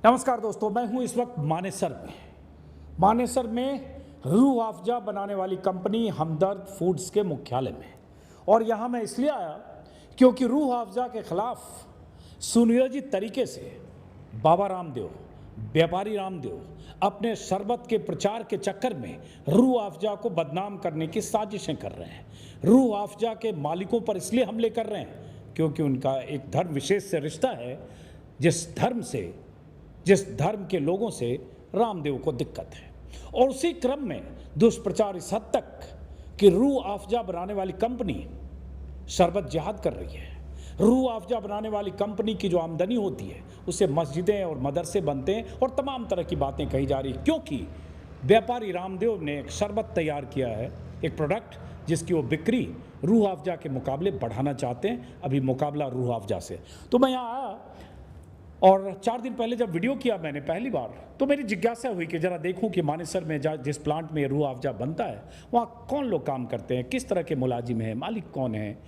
नमस्कार दोस्तों, मैं हूं इस वक्त मानेसर में रूह अफ़ज़ा बनाने वाली कंपनी हमदर्द फूड्स के मुख्यालय में। और यहां मैं इसलिए आया क्योंकि रूह अफ़ज़ा के खिलाफ सुनियोजित तरीके से बाबा रामदेव, व्यापारी रामदेव अपने शरबत के प्रचार के चक्कर में रूह अफ़ज़ा को बदनाम करने की साजिशें कर रहे हैं। रूह अफ़ज़ा के मालिकों पर इसलिए हमले कर रहे हैं क्योंकि उनका एक धर्म विशेष से रिश्ता है, जिस धर्म के लोगों से रामदेव को दिक्कत है। और उसी क्रम में दुष्प्रचार इस हद तक कि रूह अफ़ज़ा बनाने वाली कंपनी शरबत जिहाद कर रही है। रूह अफ़ज़ा बनाने वाली कंपनी की जो आमदनी होती है उससे मस्जिदें और मदरसे बनते हैं और तमाम तरह की बातें कही जा रही है, क्योंकि व्यापारी रामदेव ने एक शरबत तैयार किया है, एक प्रोडक्ट जिसकी वो बिक्री रूह अफ़ज़ा के मुकाबले बढ़ाना चाहते हैं। अभी मुकाबला रूह अफ़ज़ा से। तो मैं यहाँ आया और 4 दिन पहले जब वीडियो किया मैंने पहली बार, तो मेरी जिज्ञासा हुई कि ज़रा देखूं कि मानेसर में जिस प्लांट में रूह अफ़ज़ा बनता है वहाँ कौन लोग काम करते हैं, किस तरह के मुलाजिम हैं, मालिक कौन है,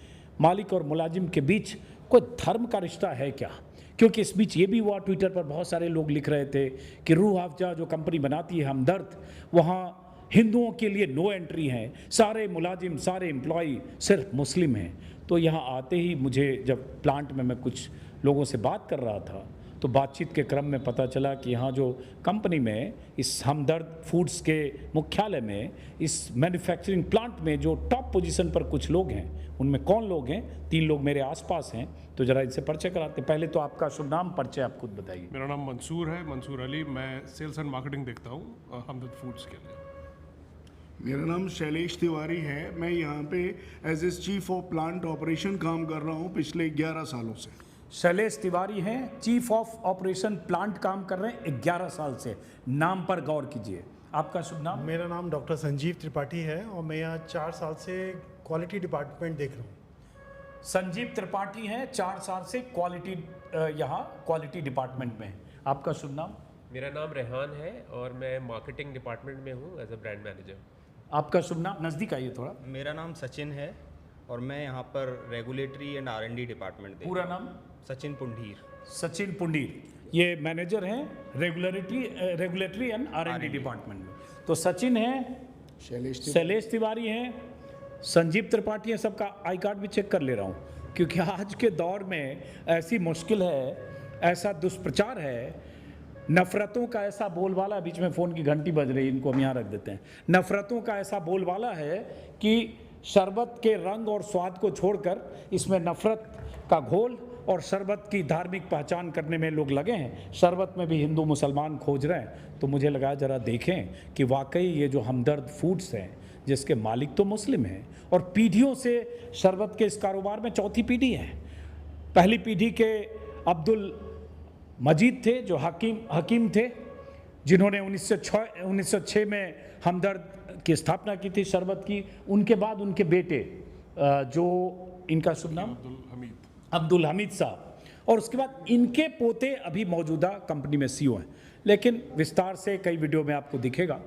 मालिक और मुलाजिम के बीच कोई धर्म का रिश्ता है क्या। क्योंकि इस बीच ये भी हुआ, ट्विटर पर बहुत सारे लोग लिख रहे थे कि रूह अफ़ज़ा जो कंपनी बनाती है हमदर्द, वहाँ हिंदुओं के लिए नो एंट्री है, सारे मुलाजिम, सारे एम्प्लॉई सिर्फ मुस्लिम हैं। तो यहाँ आते ही मुझे जब प्लांट में मैं कुछ लोगों से बात कर रहा था तो बातचीत के क्रम में पता चला कि यहाँ जो कंपनी में, इस हमदर्द फूड्स के मुख्यालय में, इस मैन्युफैक्चरिंग प्लांट में जो टॉप पोजीशन पर कुछ लोग हैं, उनमें कौन लोग हैं, 3 लोग मेरे आसपास हैं। तो ज़रा इनसे परिचय कराते। पहले तो आपका शुभ नाम, परिचय आप खुद बताइए। मेरा नाम मंसूर है, मंसूर अली। मैं सेल्स एंड मार्केटिंग देखता हूँ हमदर्द फूड्स के लिए। मेरा नाम शैलेश तिवारी है। मैं यहाँ पे as a chief of plant operation काम कर रहा हूँ पिछले 11 सालों से। शैलेश तिवारी हैं, चीफ ऑफ ऑपरेशन प्लांट काम कर रहे हैं 11 साल से। नाम पर गौर कीजिए। आपका शुभ नाम? मेरा नाम डॉक्टर संजीव त्रिपाठी है और मैं यहाँ 4 साल से क्वालिटी डिपार्टमेंट देख रहा हूँ। संजीव त्रिपाठी हैं, 4 साल से क्वालिटी डिपार्टमेंट में। आपका शुभ नाम? मेरा नाम रेहान है और मैं मार्केटिंग डिपार्टमेंट में हूँ एज अ ब्रांड मैनेजर। आपका शुभ नाम? नज़दीक आइए थोड़ा। मेरा नाम सचिन है और मैं यहाँ पर रेगुलेटरी एंड R&D डिपार्टमेंट पूरा नाम? सचिन पुंडीर। सचिन पुंडीर, ये मैनेजर हैं रेगुलेटरी एंड R&D डिपार्टमेंट में। तो सचिन हैं, शैलेश तिवारी हैं, संजीव त्रिपाठी हैं। सबका आई कार्ड भी चेक कर ले रहा हूँ क्योंकि आज के दौर में ऐसी मुश्किल है, ऐसा दुष्प्रचार है, नफ़रतों का ऐसा बोलबाला, बीच में फ़ोन की घंटी बज रही है, इनको हम यहाँ रख देते हैं। नफ़रतों का ऐसा बोलबाला है कि शरबत के रंग और स्वाद को छोड़कर इसमें नफ़रत का घोल और शरबत की धार्मिक पहचान करने में लोग लगे हैं। शरबत में भी हिंदू मुसलमान खोज रहे हैं। तो मुझे लगा ज़रा देखें कि वाकई ये जो हमदर्द फूड्स हैं, जिसके मालिक तो मुस्लिम हैं और पीढ़ियों से शरबत के इस कारोबार में चौथी पीढ़ी है। पहली पीढ़ी के अब्दुल मजीद थे जो हकीम थे, जिन्होंने 1906 में हमदर्द की स्थापना की थी शरबत की। उनके बाद उनके बेटे, जो इनका शुभ नाम अब्दुल हमीद साहब, और उसके बाद इनके पोते अभी मौजूदा कंपनी में CEO हैं। लेकिन विस्तार से कई वीडियो में आपको दिखेगा।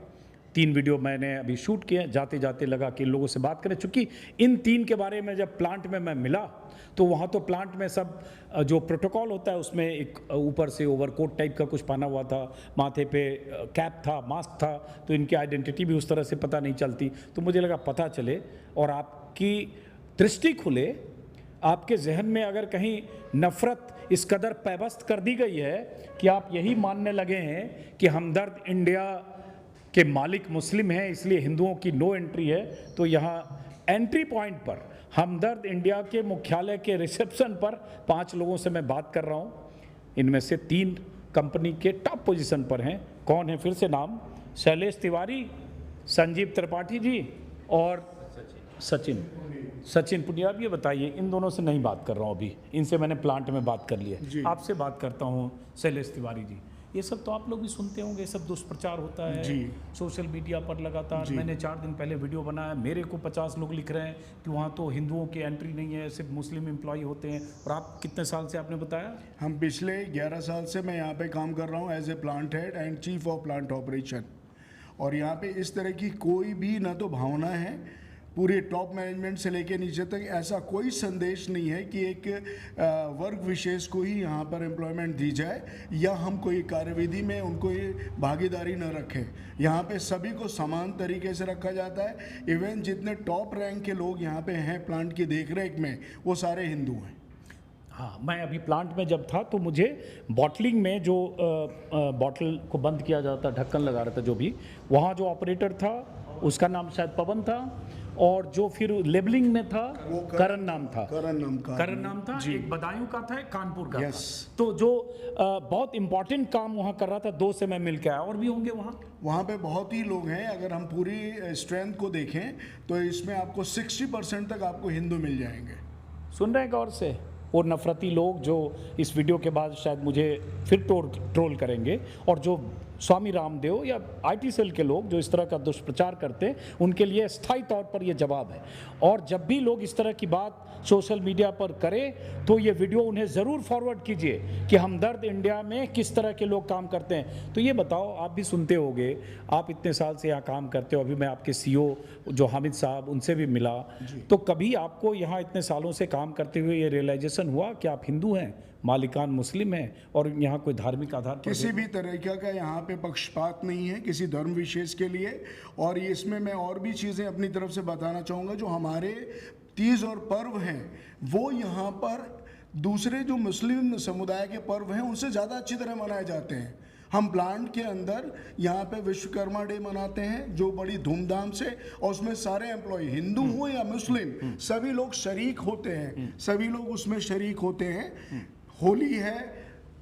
3 वीडियो मैंने अभी शूट किए। जाते जाते लगा कि इन लोगों से बात करें, चूँकि इन 3 के बारे में जब प्लांट में मैं मिला तो वहाँ तो प्लांट में सब जो प्रोटोकॉल होता है उसमें एक ऊपर से ओवरकोट टाइप का कुछ पहना हुआ था, माथे पे कैप था, मास्क था, तो इनकी आइडेंटिटी भी उस तरह से पता नहीं चलती। तो मुझे लगा पता चले और आपकी दृष्टि खुले, आपके जहन में अगर कहीं नफ़रत इस कदर पैबस्त कर दी गई है कि आप यही मानने लगे हैं कि हमदर्द इंडिया के मालिक मुस्लिम हैं इसलिए हिंदुओं की नो एंट्री है, तो यहाँ एंट्री पॉइंट पर हमदर्द इंडिया के मुख्यालय के रिसेप्शन पर 5 लोगों से मैं बात कर रहा हूँ। इनमें से 3 कंपनी के टॉप पोजीशन पर हैं। कौन है? फिर से नाम? शैलेश तिवारी, संजीव त्रिपाठी जी और सचिन पुनिया। अब ये बताइए, इन दोनों से नहीं बात कर रहा हूँ अभी, इनसे मैंने प्लांट में बात कर ली है। आपसे बात करता हूँ शैलेश तिवारी जी। ये सब तो आप लोग भी सुनते होंगे, सब दुष्प्रचार होता है जी। सोशल मीडिया पर लगातार। मैंने 4 दिन पहले वीडियो बनाया, मेरे को 50 लोग लिख रहे हैं कि वहाँ तो हिंदुओं की एंट्री नहीं है, सिर्फ मुस्लिम एम्प्लॉय होते हैं। और आप कितने साल से, आपने बताया? हम पिछले 11 साल से मैं यहाँ पे काम कर रहा हूँ as a plant head and chief of plant operation. और यहाँ पे इस तरह की कोई भी ना तो भावना है, पूरे टॉप मैनेजमेंट से लेके नीचे तक ऐसा कोई संदेश नहीं है कि एक वर्ग विशेष को ही यहाँ पर एम्प्लॉयमेंट दी जाए या हम कोई कार्यविधि में उनको ये भागीदारी न रखें। यहाँ पे सभी को समान तरीके से रखा जाता है। इवन जितने टॉप रैंक के लोग यहाँ पे हैं प्लांट की देखरेख में, वो सारे हिंदू हैं। हाँ, मैं अभी प्लांट में जब था तो मुझे बॉटलिंग में जो बॉटल को बंद किया जाता, ढक्कन लगा रहा था जो भी, वहाँ जो ऑपरेटर था उसका नाम शायद पवन था, और जो फिर लेबलिंग में था करण नाम था। करण नाम था, एक बदायूं का था, एक कानपुर का था। तो जो बहुत इंपॉर्टेंट काम वहाँ कर रहा था, 2 से मैं मिल के आया। और भी होंगे वहाँ पे बहुत ही लोग हैं। अगर हम पूरी स्ट्रेंथ को देखें तो इसमें आपको 60% तक आपको हिंदू मिल जाएंगे। सुन रहे हैं गौर से? और नफरती लोग जो इस वीडियो के बाद शायद मुझे फिर ट्रोल करेंगे, और जो स्वामी रामदेव या IT सेल के लोग जो इस तरह का दुष्प्रचार करते हैं, उनके लिए स्थायी तौर पर ये जवाब है। और जब भी लोग इस तरह की बात सोशल मीडिया पर करें तो ये वीडियो उन्हें ज़रूर फॉरवर्ड कीजिए कि हमदर्द इंडिया में किस तरह के लोग काम करते हैं। तो ये बताओ, आप भी सुनते होंगे, आप इतने साल से यहाँ काम करते हो, अभी मैं आपके CEO जो हामिद साहब, उनसे भी मिला, तो कभी आपको यहाँ इतने सालों से काम करते हुए ये रियलाइजेशन हुआ कि आप हिंदू हैं, मालिकान मुस्लिम है, और यहाँ कोई धार्मिक आधार पर किसी भी तरीके का यहाँ पे पक्षपात नहीं है किसी धर्म विशेष के लिए। और इसमें मैं और भी चीज़ें अपनी तरफ से बताना चाहूँगा। जो हमारे तीज और पर्व हैं, वो यहाँ पर दूसरे जो मुस्लिम समुदाय के पर्व हैं उनसे ज़्यादा अच्छी तरह मनाए जाते हैं। हम प्लांट के अंदर यहाँ पे विश्वकर्मा डे मनाते हैं जो बड़ी धूमधाम से, और उसमें सारे एम्प्लॉय हिंदू हो या मुस्लिम सभी लोग शरीक होते हैं, सभी लोग उसमें शरीक होते हैं। होली है,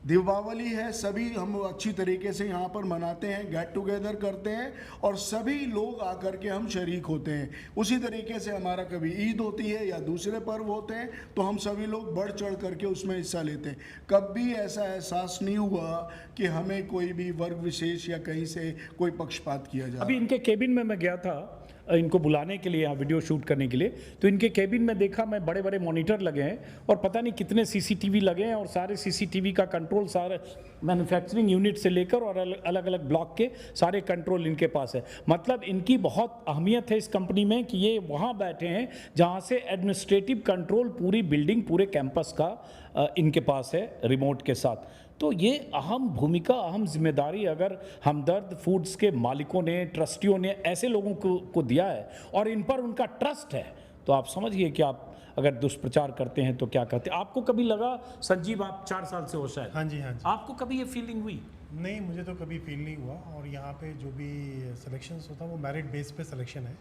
दीपावली है, सभी हम अच्छी तरीके से यहाँ पर मनाते हैं, गेट टुगेदर करते हैं और सभी लोग आकर के हम शरीक होते हैं। उसी तरीके से हमारा कभी ईद होती है या दूसरे पर्व होते हैं तो हम सभी लोग बढ़ चढ़ करके उसमें हिस्सा लेते हैं। कभी ऐसा एहसास नहीं हुआ कि हमें कोई भी वर्ग विशेष या कहीं से कोई पक्षपात किया जाए। अभी इनके केबिन में मैं गया था इनको बुलाने के लिए, यहाँ वीडियो शूट करने के लिए, तो इनके केबिन में देखा मैं बड़े बड़े मॉनिटर लगे हैं और पता नहीं कितने CCTV लगे हैं, और सारे CCTV का कंट्रोल सारे मैन्युफैक्चरिंग यूनिट से लेकर और अलग अलग ब्लॉक के सारे कंट्रोल इनके पास है। मतलब इनकी बहुत अहमियत है इस कंपनी में कि ये वहाँ बैठे हैं जहाँ से एडमिनिस्ट्रेटिव कंट्रोल पूरी बिल्डिंग, पूरे कैंपस का इनके पास है रिमोट के साथ। तो ये अहम भूमिका, अहम जिम्मेदारी अगर हमदर्द फूड्स के मालिकों ने, ट्रस्टियों ने ऐसे लोगों को दिया है और इन पर उनका ट्रस्ट है, तो आप समझिए कि आप अगर दुष्प्रचार करते हैं तो क्या कहते हैं। आपको कभी लगा, संजीव आप 4 साल से हो शायद, हाँ जी, आपको कभी ये फीलिंग हुई? नहीं, मुझे तो कभी फील नहीं हुआ। और यहाँ पे जो भी सिलेक्शंस होता है वो मेरिट बेस पे सिलेक्शन है,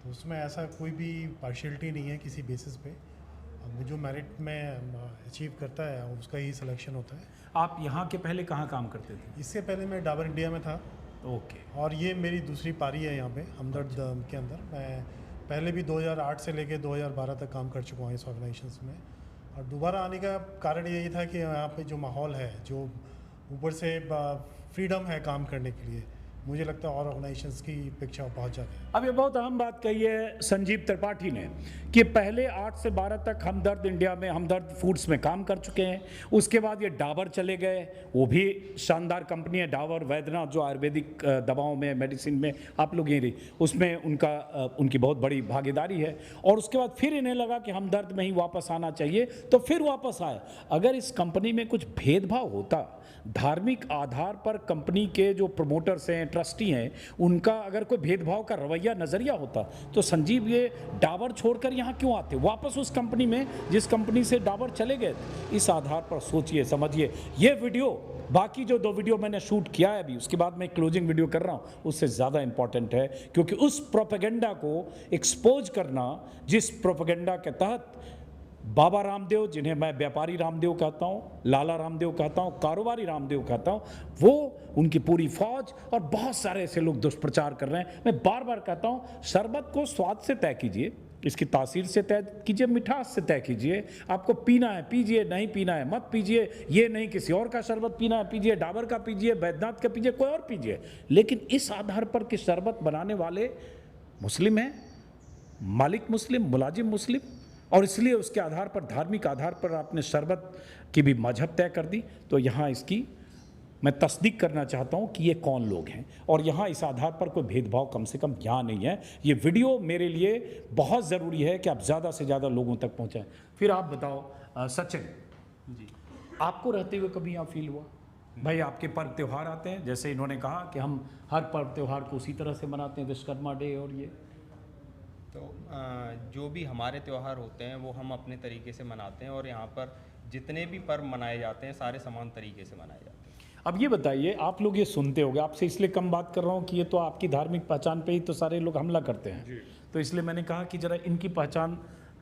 तो उसमें ऐसा कोई भी पार्शियलिटी नहीं है किसी बेसिस पे। जो मेरिट में अचीव करता है उसका ही सिलेक्शन होता है। आप यहाँ के पहले कहाँ काम करते थे? इससे पहले मैं डाबर इंडिया में था। ओके। और ये मेरी दूसरी पारी है यहाँ पे हमदर्द के अंदर। मैं पहले भी 2008 से लेके 2012 तक काम कर चुका हूँ इस ऑर्गेनाइजेशंस में। और दोबारा आने का कारण यही था कि यहाँ पे जो माहौल है, जो ऊपर से फ्रीडम है काम करने के लिए, मुझे लगता है और ऑर्गेनाइजेशंस की अपेक्षा बहुत ज़्यादा है। अब ये बहुत अहम बात कही है संजीव त्रिपाठी ने कि पहले 8 से 12 तक हमदर्द इंडिया में, हमदर्द फूड्स में काम कर चुके हैं। उसके बाद ये डाबर चले गए, वो भी शानदार कंपनी है डाबर, वैद्यनाथ जो आयुर्वेदिक दवाओं में, मेडिसिन में आप लोग ये उसमें उनकी बहुत बड़ी भागीदारी है। और उसके बाद फिर इन्हें लगा कि हमदर्द में ही वापस आना चाहिए, तो फिर वापस आए। अगर इस कंपनी में कुछ भेदभाव होता, धार्मिक आधार पर कंपनी के जो प्रमोटर्स हैं, ट्रस्टी हैं, उनका अगर कोई भेदभाव का रवैया, नज़रिया होता, तो संजीव ये डाबर छोड़कर यहाँ क्यों आते वापस उस कंपनी में जिस कंपनी से डाबर चले गए? इस आधार पर सोचिए, समझिए। ये वीडियो, बाकी जो 2 वीडियो मैंने शूट किया है अभी, उसके बाद मैं क्लोजिंग वीडियो कर रहा हूँ, उससे ज़्यादा इंपॉर्टेंट है, क्योंकि उस प्रोपेगेंडा को एक्सपोज करना, जिस प्रोपेगेंडा के तहत बाबा रामदेव, जिन्हें मैं व्यापारी रामदेव कहता हूँ, लाला रामदेव कहता हूँ, कारोबारी रामदेव कहता हूँ, वो, उनकी पूरी फौज और बहुत सारे ऐसे लोग दुष्प्रचार कर रहे हैं। मैं बार बार कहता हूँ, शरबत को स्वाद से तय कीजिए, इसकी तासीर से तय कीजिए, मिठास से तय कीजिए। आपको पीना है पीजिए, नहीं पीना है मत पीजिए। ये नहीं किसी और का शरबत पीना है पीजिए, डाबर का पीजिए, वैद्यनाथ का पीजिए, कोई और पीजिए। लेकिन इस आधार पर कि शरबत बनाने वाले मुस्लिम हैं, मालिक मुस्लिम, मुलाजिम मुस्लिम, और इसलिए उसके आधार पर, धार्मिक आधार पर आपने शरबत की भी मजहब तय कर दी, तो यहाँ इसकी मैं तस्दीक करना चाहता हूं कि ये कौन लोग हैं, और यहाँ इस आधार पर कोई भेदभाव कम से कम यहाँ नहीं है। ये वीडियो मेरे लिए बहुत ज़रूरी है कि आप ज़्यादा से ज़्यादा लोगों तक पहुँचाएं। फिर आप बताओ सचिन जी, आपको रहते हुए कभी यहाँ फील हुआ भाई आपके पर्व त्यौहार आते हैं, जैसे इन्होंने कहा कि हम हर पर्व त्यौहार को उसी तरह से मनाते हैं, विश्वकर्मा डे और ये, तो जो भी हमारे त्यौहार होते हैं वो हम अपने तरीके से मनाते हैं, और यहाँ पर जितने भी पर्व मनाए जाते हैं सारे समान तरीके से मनाए जाते हैं। अब ये बताइए, आप लोग ये सुनते होंगे, आपसे इसलिए कम बात कर रहा हूँ कि ये तो आपकी धार्मिक पहचान पे ही तो सारे लोग हमला करते हैं, तो इसलिए मैंने कहा कि ज़रा इनकी पहचान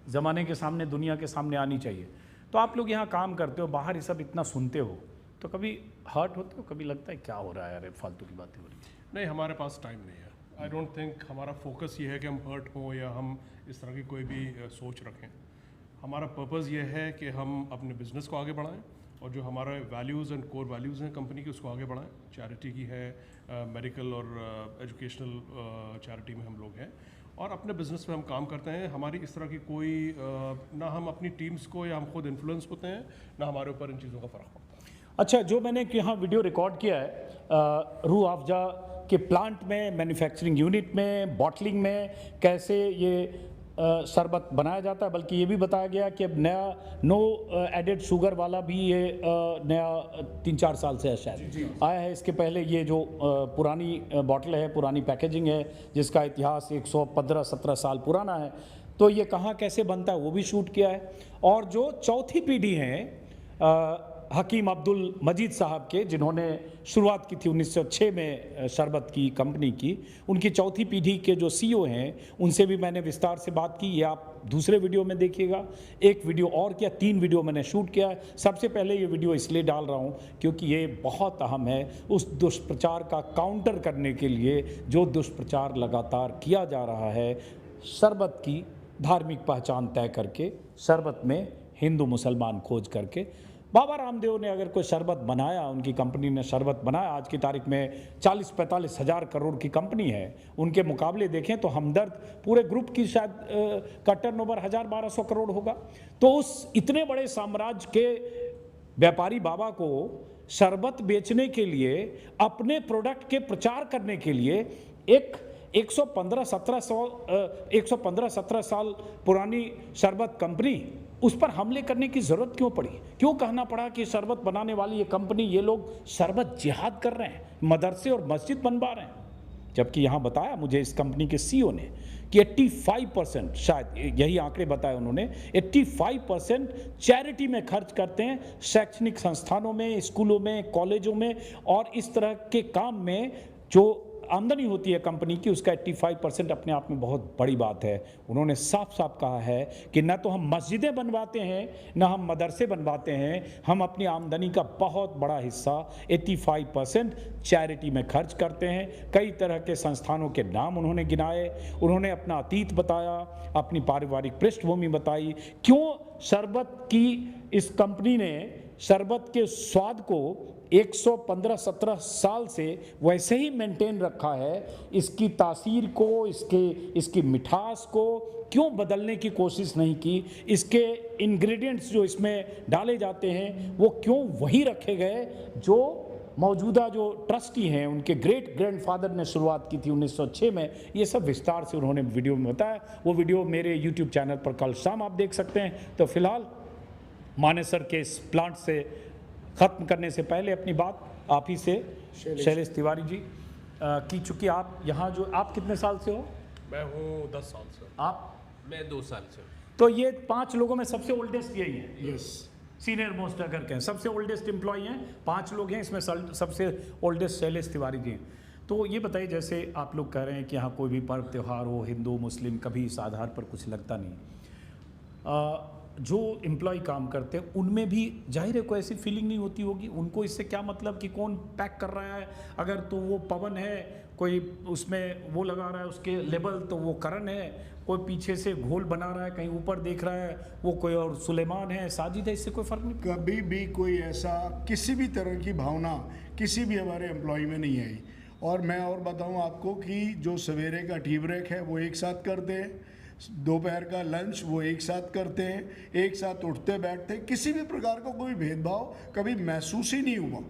ज़माने के सामने, दुनिया के सामने आनी चाहिए। तो आप लोग यहाँ काम करते हो, बाहर ये सब इतना सुनते हो, तो कभी हर्ट होते हो, कभी लगता है क्या हो रहा है यार, फालतू की बातें हो रही है? नहीं, हमारे पास टाइम नहीं है। आई डोंट थिंक हमारा फोकस ये है कि हम हर्ट हों या हम इस तरह की कोई भी सोच रखें। हमारा पर्पज़ ये है कि हम अपने बिज़नेस को आगे बढ़ाएं, और जो हमारे वैल्यूज़ एंड कोर वैल्यूज़ हैं कंपनी की, उसको आगे बढ़ाएं। चैरिटी की है, मेडिकल और एजुकेशनल चैरिटी में हम लोग हैं, और अपने बिज़नेस में हम काम करते हैं। हमारी इस तरह की कोई ना हम अपनी टीम्स को या हम खुद इन्फ्लुएंस होते हैं, ना हमारे ऊपर इन चीज़ों का फ़र्क पड़ता है। अच्छा, जो मैंने यहाँ वीडियो रिकॉर्ड किया है रूह अफ़ज़ा के प्लांट में, मैन्युफैक्चरिंग यूनिट में, बॉटलिंग में कैसे ये शरबत बनाया जाता है, बल्कि ये भी बताया गया कि अब नया नो एडेड शुगर वाला भी ये नया 3-4 साल से है शायद आया है। इसके पहले ये जो पुरानी बॉटल है, पुरानी पैकेजिंग है, जिसका इतिहास 115-17 साल पुराना है, तो ये कहाँ कैसे बनता है वो भी शूट किया है। और जो चौथी पीढ़ी है हकीम अब्दुल मजीद साहब के, जिन्होंने शुरुआत की थी 1906 में शरबत की कंपनी की, उनकी चौथी पीढ़ी के जो सीईओ हैं, उनसे भी मैंने विस्तार से बात की। ये आप दूसरे वीडियो में देखिएगा। एक वीडियो और किया, 3 वीडियो मैंने शूट किया है। सबसे पहले ये वीडियो इसलिए डाल रहा हूँ क्योंकि ये बहुत अहम है उस दुष्प्रचार का काउंटर करने के लिए जो दुष्प्रचार लगातार किया जा रहा है, शरबत की धार्मिक पहचान तय करके, शरबत में हिंदू मुसलमान खोज करके। बाबा रामदेव ने अगर कोई शरबत बनाया, उनकी कंपनी ने शरबत बनाया, आज की तारीख में 40-45 हज़ार करोड़ की कंपनी है, उनके मुकाबले देखें तो हमदर्द पूरे ग्रुप की शायद का टर्नओवर 1000-1200 करोड़ होगा। तो उस इतने बड़े साम्राज्य के व्यापारी बाबा को शरबत बेचने के लिए, अपने प्रोडक्ट के प्रचार करने के लिए एक 115-17 साल पुरानी शरबत कंपनी, उस पर हमले करने की ज़रूरत क्यों पड़ी? क्यों कहना पड़ा कि शरबत बनाने वाली ये कंपनी, ये लोग शरबत जिहाद कर रहे हैं, मदरसे और मस्जिद बनवा रहे हैं? जबकि यहाँ बताया मुझे इस कंपनी के सीईओ ने कि 85%, शायद यही आंकड़े बताए उन्होंने, 85% चैरिटी में खर्च करते हैं, शैक्षणिक संस्थानों में, स्कूलों में, कॉलेजों में, और इस तरह के काम में जो आमदनी होती है कंपनी की, उसका 85% अपने आप में बहुत बड़ी बात है। उन्होंने साफ साफ कहा है कि न तो हम मस्जिदें बनवाते हैं, न हम मदरसे बनवाते हैं, हम अपनी आमदनी का बहुत बड़ा हिस्सा 85% चैरिटी में खर्च करते हैं। कई तरह के संस्थानों के नाम उन्होंने गिनाए, उन्होंने अपना अतीत बताया, अपनी पारिवारिक पृष्ठभूमि बताई, क्यों शरबत की इस कंपनी ने शरबत के स्वाद को 115-17 साल से वैसे ही मेंटेन रखा है, इसकी तासीर को, इसकी मिठास को क्यों बदलने की कोशिश नहीं की, इसके इंग्रेडिएंट्स जो इसमें डाले जाते हैं वो क्यों वही रखे गए जो मौजूदा जो ट्रस्टी हैं उनके ग्रेट ग्रैंडफादर ने शुरुआत की थी 1906 में। ये सब विस्तार से उन्होंने वीडियो में बताया। वो वीडियो मेरे यूट्यूब चैनल पर कल शाम आप देख सकते हैं। तो फिलहाल मानेसर के इस प्लांट से ख़त्म करने से पहले अपनी बात आप ही से शैलेश तिवारी जी की, चूँकि आप यहाँ जो, आप कितने साल से हो? मैं हूँ 10 साल से। आप? मैं 2 साल से। तो ये 5 लोगों में सबसे ओल्डेस्ट यही है? यस, सीनियर मोस्ट अगर कहें, सबसे ओल्डेस्ट एम्प्लॉय हैं, 5 लोग हैं, इसमें सबसे ओल्डेस्ट शैलेश तिवारी जी हैं। तो ये बताइए, जैसे आप लोग कह रहे हैं कि यहाँ कोई भी पर्व त्यौहार हो, हिंदू मुस्लिम, कभी इस आधार पर कुछ लगता नहीं। जो एम्प्लॉय काम करते हैं उनमें भी जाहिर है कोई ऐसी फीलिंग नहीं होती होगी, उनको इससे क्या मतलब कि कौन पैक कर रहा है, अगर तो वो पवन है, कोई उसमें वो लगा रहा है उसके लेबल, तो वो करण है, कोई पीछे से घोल बना रहा है, कहीं ऊपर देख रहा है वो कोई और सुलेमान है, साजिद है, इससे कोई फर्क नहीं। कभी भी कोई ऐसा किसी भी तरह की भावना किसी भी हमारे एम्प्लॉय में नहीं आई। और मैं और बताऊं आपको कि जो सवेरे का टी ब्रेक है वो एक साथ करते हैं, दोपहर का लंच वो एक साथ करते हैं, एक साथ उठते बैठते, किसी भी प्रकार का कोई भेदभाव कभी महसूस ही नहीं हुआ।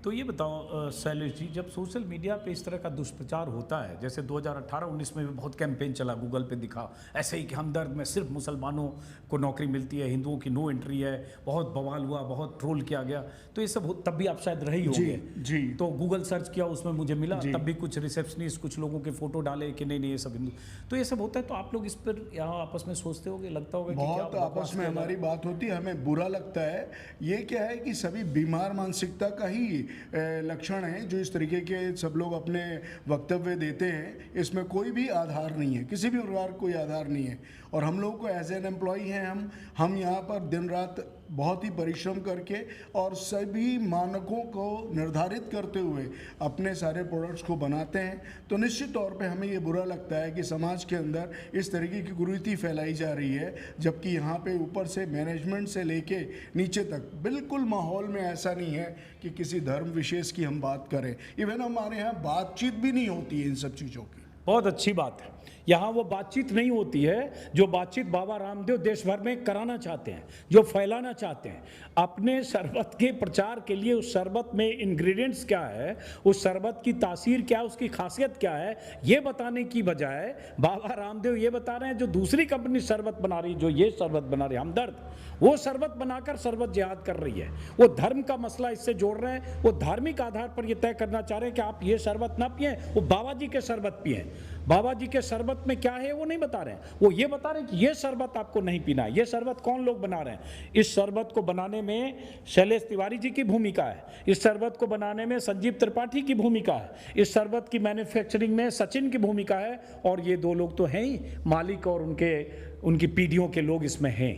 तो ये बताओ शैलेश जी, जब सोशल मीडिया पे इस तरह का दुष्प्रचार होता है, जैसे 2018-19 में भी बहुत कैंपेन चला, गूगल पे दिखा ऐसे ही कि हमदर्द में सिर्फ मुसलमानों को नौकरी मिलती है, हिंदुओं की नो एंट्री है, बहुत बवाल हुआ, बहुत ट्रोल किया गया, तो ये सब तब भी आप शायद रहे ही होंगे। जी। तो गूगल सर्च किया, उसमें मुझे मिला, तब भी कुछ रिसेप्शनिस्ट कुछ लोगों के फोटो डाले कि नहीं ये सब हिंदू, तो ये सब होता है। तो आप लोग इस पर यहाँ आपस में सोचते होगे, लगता होगा कि बहुत क्या आपस में हमारी बात होती है, हमें बुरा लगता है। ये क्या है कि सभी बीमार मानसिकता का ही लक्षण है जो इस तरीके के सब लोग अपने वक्तव्य देते हैं। इसमें कोई भी आधार नहीं है, किसी भी प्रकार कोई आधार नहीं है। और हम लोग को एज एन एम्प्लॉय हैं, हम यहाँ पर दिन रात बहुत ही परिश्रम करके और सभी मानकों को निर्धारित करते हुए अपने सारे प्रोडक्ट्स को बनाते हैं। तो निश्चित तौर पे हमें ये बुरा लगता है कि समाज के अंदर इस तरीके की कुरीति फैलाई जा रही है, जबकि यहाँ पे ऊपर से मैनेजमेंट से लेके नीचे तक बिल्कुल माहौल में ऐसा नहीं है कि किसी धर्म विशेष की हम बात करें। इवन हमारे यहाँ बातचीत भी नहीं होती है इन सब चीज़ों की। बहुत अच्छी बात है, यहाँ वो बातचीत नहीं होती है जो बातचीत बाबा रामदेव देश भर में कराना चाहते हैं, जो फैलाना चाहते हैं। अपने शरबत के प्रचार के लिए उस शरबत में इंग्रेडिएंट्स क्या है, उस शरबत की तासीर क्या है, उसकी खासियत क्या है, ये बताने की बजाय बाबा रामदेव ये बता रहे हैं जो दूसरी कंपनी शरबत बना रही, जो ये शरबत बना रही है हमदर्द, वो शरबत बनाकर शरबत जिहाद कर रही है। वो धर्म का मसला इससे जोड़ रहे हैं, वो धार्मिक आधार पर ये तय करना चाह रहे हैं कि आप ये शरबत ना पिएं, वो बाबा जी के शरबत पिएं। बाबा जी के शरबत में क्या है वो नहीं बता रहे हैं, वो ये बता रहे हैं कि ये शरबत आपको नहीं पीना है। ये शरबत कौन लोग बना रहे हैं? इस शरबत को बनाने में शैलेश तिवारी जी की भूमिका है, इस शरबत को बनाने में संजीव त्रिपाठी की भूमिका है, इस शरबत की मैन्युफैक्चरिंग में सचिन की भूमिका है, और ये दो लोग तो हैं ही, मालिक और उनकी पीढ़ियों के लोग इसमें हैं।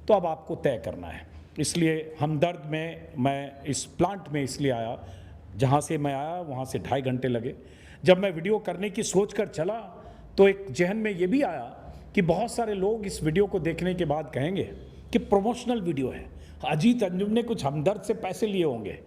तो अब आपको तय करना है। इसलिए हमदर्द में मैं इस प्लांट में इसलिए आया, जहाँ से मैं आया वहाँ से 2.5 घंटे लगे। जब मैं वीडियो करने की सोच कर चला तो एक जहन में ये भी आया कि बहुत सारे लोग इस वीडियो को देखने के बाद कहेंगे कि प्रमोशनल वीडियो है, अजीत अंजुम ने कुछ हमदर्द से पैसे लिए होंगे।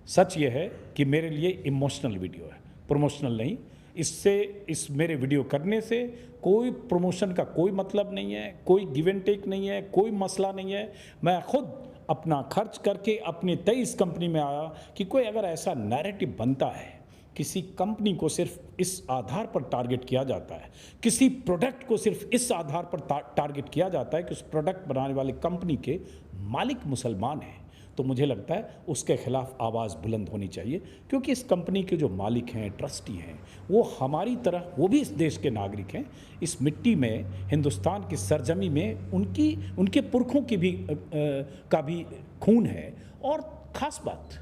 सच ये है कि मेरे लिए इमोशनल वीडियो है, प्रमोशनल नहीं। इस मेरे वीडियो करने से कोई प्रमोशन का कोई मतलब नहीं है, कोई गिव एंड टेक नहीं है, कोई मसला नहीं है। मैं खुद अपना खर्च करके अपने 23 कंपनी में आया कि कोई अगर ऐसा नैरेटिव बनता है, किसी कंपनी को सिर्फ इस आधार पर टारगेट किया जाता है, किसी प्रोडक्ट को सिर्फ इस आधार पर टारगेट किया जाता है कि उस प्रोडक्ट बनाने वाली कंपनी के मालिक मुसलमान हैं, तो मुझे लगता है उसके खिलाफ आवाज़ बुलंद होनी चाहिए। क्योंकि इस कंपनी के जो मालिक हैं, ट्रस्टी हैं, वो हमारी तरह वो भी इस देश के नागरिक हैं। इस मिट्टी में, हिंदुस्तान की सरजमी में उनके पुरखों की भी का भी खून है। और ख़ास बात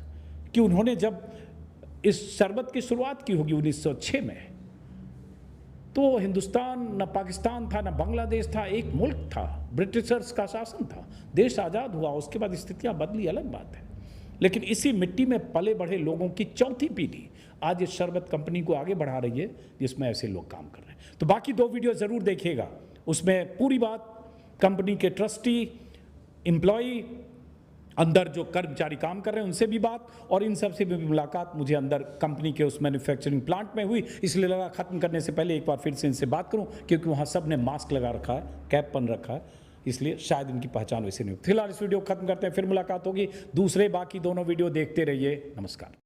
कि उन्होंने जब इस शरबत की शुरुआत की होगी 1906 में, तो हिंदुस्तान न पाकिस्तान था न बांग्लादेश था, एक मुल्क था, ब्रिटिशर्स का शासन था। देश आज़ाद हुआ, उसके बाद स्थितियां बदली, अलग बात है। लेकिन इसी मिट्टी में पले बढ़े लोगों की चौथी पीढ़ी आज इस शरबत कंपनी को आगे बढ़ा रही है, जिसमें ऐसे लोग काम कर रहे हैं। तो बाकी 2 वीडियो ज़रूर देखिएगा, उसमें पूरी बात कंपनी के ट्रस्टी, एम्प्लॉई, अंदर जो कर्मचारी काम कर रहे हैं उनसे भी बात, और इन सब से भी मुलाकात मुझे अंदर कंपनी के उस मैन्युफैक्चरिंग प्लांट में हुई। इसलिए लगा ख़त्म करने से पहले एक बार फिर से इनसे बात करूं, क्योंकि वहाँ सब ने मास्क लगा रखा है, कैप पहन रखा है, इसलिए शायद इनकी पहचान वैसे नहीं हो। फिलहाल इस वीडियो को खत्म करते हैं, फिर मुलाकात होगी। दूसरे बाकी दोनों वीडियो देखते रहिए। नमस्कार।